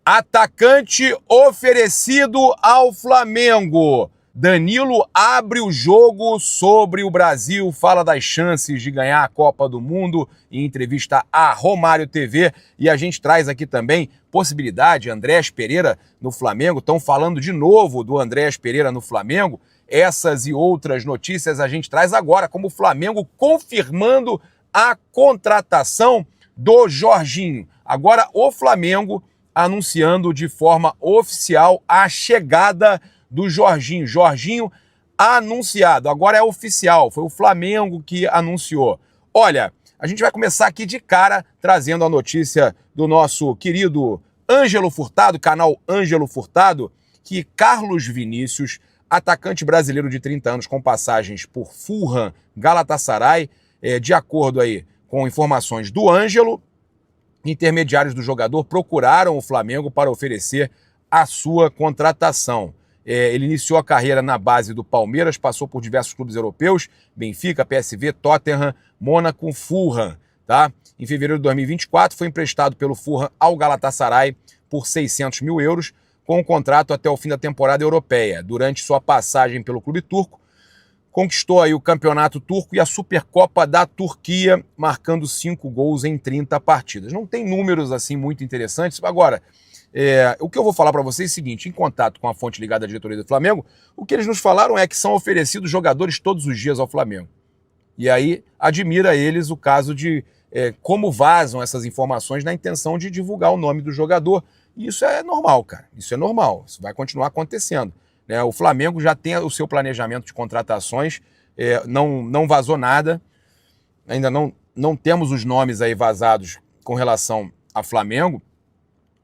Atacante oferecido ao Flamengo. Danilo abre o jogo sobre o Brasil, fala das chances de ganhar a Copa do Mundo em entrevista à Romário TV. E a gente traz aqui também possibilidade, Andréas Pereira no Flamengo. Estão falando de novo do Andréas Pereira no Flamengo. Essas e outras notícias a gente traz agora, como o Flamengo confirmando a contratação do Jorginho. Agora o Flamengo anunciando de forma oficial a chegada do Jorginho. Jorginho anunciado, agora é oficial, foi o Flamengo que anunciou. Olha, a gente vai começar aqui de cara trazendo a notícia do nosso querido Ângelo Furtado, canal Ângelo Furtado, que Carlos Vinícius, atacante brasileiro de 30 anos com passagens por Fulham, Galatasaray, de acordo aí com informações do Ângelo, intermediários do jogador procuraram o Flamengo para oferecer a sua contratação. Ele iniciou a carreira na base do Palmeiras, passou por diversos clubes europeus, Benfica, PSV, Tottenham, Mônaco, Fulham. Tá? Em fevereiro de 2024 foi emprestado pelo Fulham ao Galatasaray por 600 mil euros, com um contrato até o fim da temporada europeia. Durante sua passagem pelo clube turco, conquistou aí o campeonato turco e a Supercopa da Turquia, marcando 5 gols em 30 partidas. Não tem números assim muito interessantes. Agora, o que eu vou falar para vocês é o seguinte: em contato com a fonte ligada à diretoria do Flamengo, o que eles nos falaram é que são oferecidos jogadores todos os dias ao Flamengo. E aí admira eles o caso de como vazam essas informações na intenção de divulgar o nome do jogador. E isso é normal, cara. Isso é normal. Isso vai continuar acontecendo. O Flamengo já tem o seu planejamento de contratações, não vazou nada, ainda não temos os nomes aí vazados com relação a Flamengo,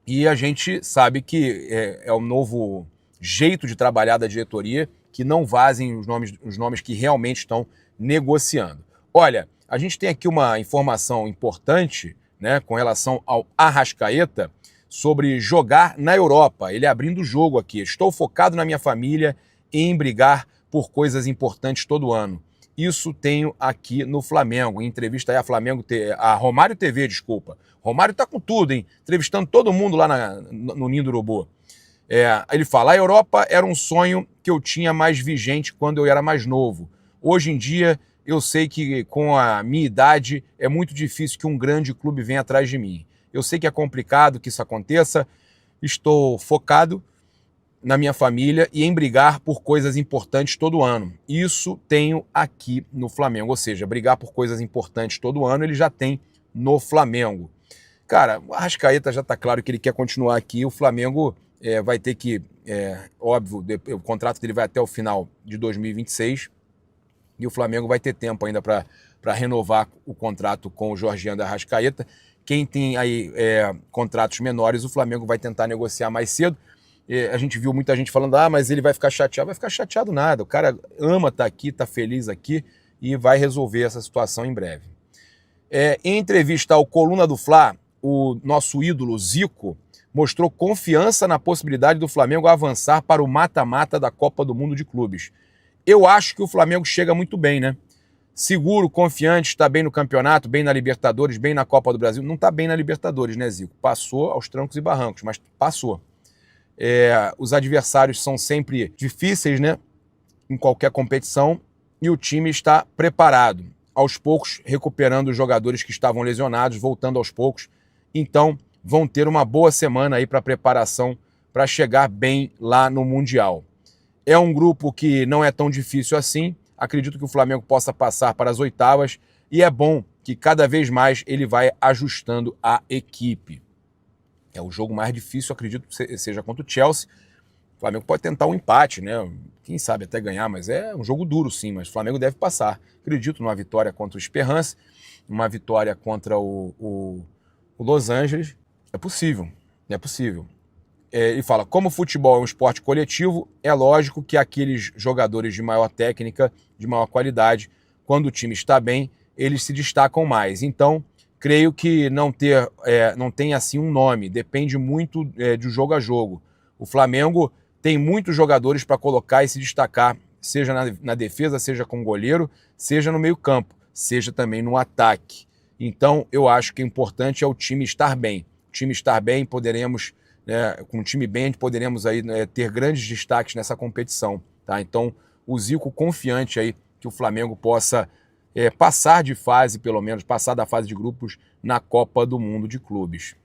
e a gente sabe que é um novo jeito de trabalhar da diretoria, que não vazem os nomes que realmente estão negociando. Olha, a gente tem aqui uma informação importante, né, com relação ao Arrascaeta, sobre jogar na Europa. Ele abrindo o jogo aqui. Estou focado na minha família e em brigar por coisas importantes todo ano. Isso tenho aqui no Flamengo. Em entrevista aí a Romário TV, desculpa. Romário tá com tudo, hein? Entrevistando todo mundo lá no Ninho do Urubu. Ele fala: a Europa era um sonho que eu tinha mais vigente quando eu era mais novo. Hoje em dia, eu sei que com a minha idade é muito difícil que um grande clube venha atrás de mim. Eu sei que é complicado que isso aconteça, estou focado na minha família e em brigar por coisas importantes todo ano. Isso tenho aqui no Flamengo, ou seja, brigar por coisas importantes todo ano ele já tem no Flamengo. Cara, o Arrascaeta já está claro que ele quer continuar aqui, o Flamengo vai ter que, óbvio, o contrato dele vai até o final de 2026 e o Flamengo vai ter tempo ainda para renovar o contrato com o Jorginho da Arrascaeta. Quem tem aí contratos menores, o Flamengo vai tentar negociar mais cedo. A gente viu muita gente falando: mas ele vai ficar chateado. Vai ficar chateado nada. O cara ama estar aqui, está feliz aqui e vai resolver essa situação em breve. Em entrevista ao Coluna do Fla, o nosso ídolo Zico mostrou confiança na possibilidade do Flamengo avançar para o mata-mata da Copa do Mundo de Clubes. Eu acho que o Flamengo chega muito bem, né? Seguro, confiante, está bem no campeonato, bem na Libertadores, bem na Copa do Brasil. Não está bem na Libertadores, né, Zico? Passou aos trancos e barrancos, mas passou. Os adversários são sempre difíceis, né? Em qualquer competição. E o time está preparado. Aos poucos, recuperando os jogadores que estavam lesionados, voltando aos poucos. Então, vão ter uma boa semana aí para preparação, para chegar bem lá no Mundial. É um grupo que não é tão difícil assim. Acredito que o Flamengo possa passar para as oitavas e é bom que cada vez mais ele vai ajustando a equipe. O jogo mais difícil, acredito, seja contra o Chelsea. O Flamengo pode tentar um empate, né? Quem sabe até ganhar, mas é um jogo duro sim, mas o Flamengo deve passar. Acredito numa vitória contra o Esperance, uma vitória contra o Los Angeles. É possível, é possível. Ele fala: como o futebol é um esporte coletivo, é lógico que aqueles jogadores de maior técnica, de maior qualidade, quando o time está bem, eles se destacam mais. Então, creio que não tem assim um nome, depende muito de jogo a jogo. O Flamengo tem muitos jogadores para colocar e se destacar, seja na defesa, seja com o goleiro, seja no meio campo, seja também no ataque. Então, eu acho que o importante é o time estar bem. O time estar bem, poderemos né, com um time bem, poderemos aí, né, ter grandes destaques nessa competição, tá? Então, o Zico confiante aí que o Flamengo possa passar de fase, pelo menos, passar da fase de grupos na Copa do Mundo de Clubes.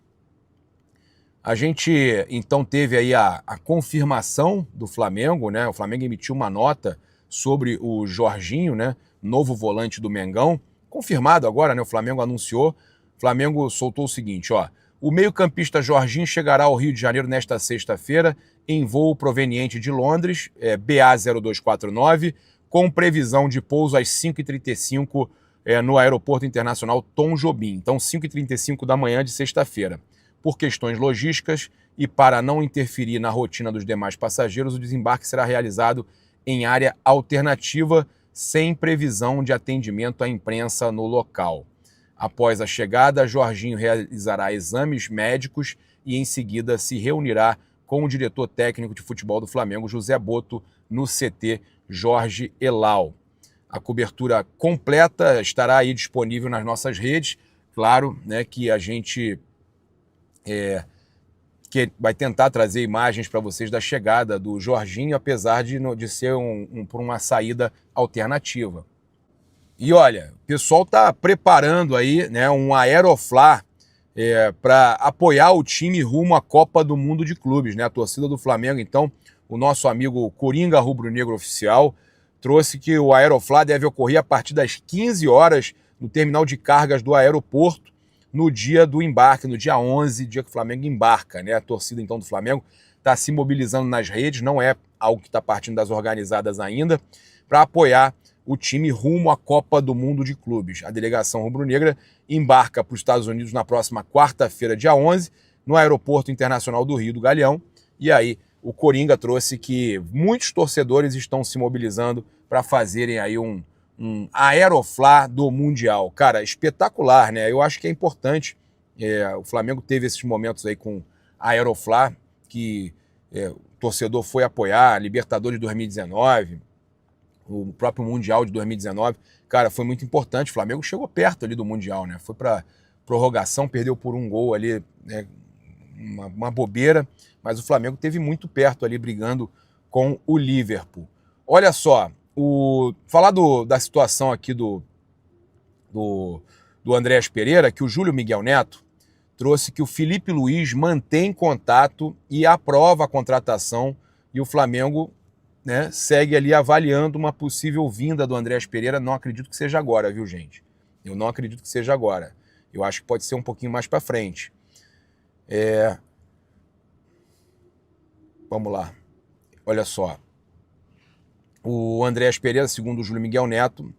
A gente, então, teve aí a confirmação do Flamengo, né? O Flamengo emitiu uma nota sobre o Jorginho, né? Novo volante do Mengão. Confirmado agora, né? O Flamengo anunciou. O Flamengo soltou o seguinte, ó. O meio-campista Jorginho chegará ao Rio de Janeiro nesta sexta-feira em voo proveniente de Londres, BA0249, com previsão de pouso às 5h35 no Aeroporto Internacional Tom Jobim. Então, 5h35 da manhã de sexta-feira. Por questões logísticas e para não interferir na rotina dos demais passageiros, o desembarque será realizado em área alternativa, sem previsão de atendimento à imprensa no local. Após a chegada, Jorginho realizará exames médicos e em seguida se reunirá com o diretor técnico de futebol do Flamengo, José Boto, no CT Jorge Elal. A cobertura completa estará aí disponível nas nossas redes. Claro, né, que a gente que vai tentar trazer imagens para vocês da chegada do Jorginho, apesar de ser por uma saída alternativa. E olha, o pessoal está preparando aí, né, um Aeroflá para apoiar o time rumo à Copa do Mundo de Clubes, né? A torcida do Flamengo, então, o nosso amigo Coringa Rubro-Negro Oficial trouxe que o Aeroflá deve ocorrer a partir das 15 horas no terminal de cargas do aeroporto, no dia do embarque, no dia 11, dia que o Flamengo embarca, né? A torcida, então, do Flamengo está se mobilizando nas redes, não é algo que está partindo das organizadas ainda, para apoiar o time rumo à Copa do Mundo de Clubes. A delegação rubro-negra embarca para os Estados Unidos na próxima quarta-feira, dia 11, no Aeroporto Internacional do Rio do Galeão. E aí o Coringa trouxe que muitos torcedores estão se mobilizando para fazerem aí um Aeroflá do Mundial. Cara, espetacular, né? Eu acho que é importante. O Flamengo teve esses momentos aí com Aeroflá, que o torcedor foi apoiar, Libertadores de 2019, o próprio Mundial de 2019, cara, foi muito importante. O Flamengo chegou perto ali do Mundial, né? Foi para prorrogação, perdeu por um gol ali, né? Uma bobeira, mas o Flamengo teve muito perto ali, brigando com o Liverpool. Olha só, falar da situação aqui do Andréas Pereira, que o Júlio Miguel Neto trouxe que o Felipe Luiz mantém contato e aprova a contratação, e o Flamengo, né, segue ali avaliando uma possível vinda do Andréas Pereira. Não acredito que seja agora, viu, gente? Eu não acredito que seja agora. Eu acho que pode ser um pouquinho mais para frente. Vamos lá. Olha só. O Andréas Pereira, segundo o Júlio Miguel Neto,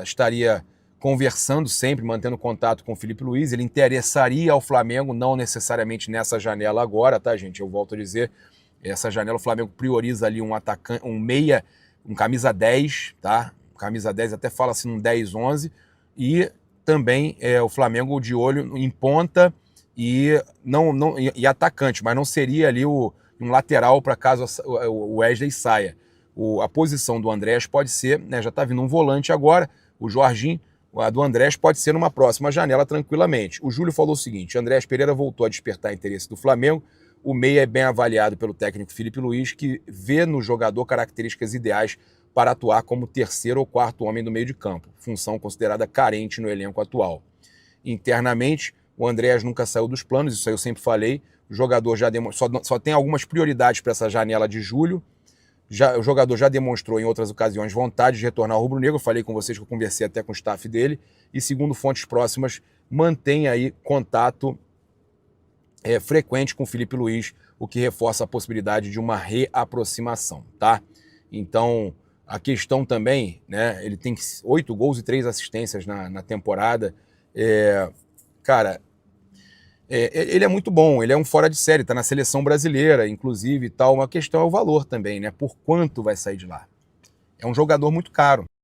estaria conversando sempre, mantendo contato com o Felipe Luiz. Ele interessaria ao Flamengo, não necessariamente nessa janela agora, tá, gente? Eu volto a dizer, essa janela o Flamengo prioriza ali um atacante, um meia, um camisa 10, tá? Camisa 10, até fala assim um 10-11, e também o Flamengo de olho em ponta e atacante, mas não seria ali um lateral para caso o Wesley saia. A posição do Andréas pode ser, né, já está vindo um volante agora, o Jorginho, a do Andréas pode ser numa próxima janela tranquilamente. O Júlio falou o seguinte: Andréas Pereira voltou a despertar interesse do Flamengo. O meia é bem avaliado pelo técnico Felipe Luiz, que vê no jogador características ideais para atuar como terceiro ou quarto homem do meio de campo, função considerada carente no elenco atual. Internamente, o Andréas nunca saiu dos planos, isso aí eu sempre falei. O jogador já só tem algumas prioridades para essa janela de julho. O jogador já demonstrou em outras ocasiões vontade de retornar ao rubro-negro. Eu falei com vocês que eu conversei até com o staff dele, e segundo fontes próximas, mantém aí contato frequente com o Felipe Luiz, o que reforça a possibilidade de uma reaproximação, tá? Então, a questão também, né, ele tem 8 gols e 3 assistências na temporada. Cara, ele é muito bom, ele é um fora de série, tá na seleção brasileira, inclusive, e tal. Uma questão é o valor também, né? Por quanto vai sair de lá? É um jogador muito caro.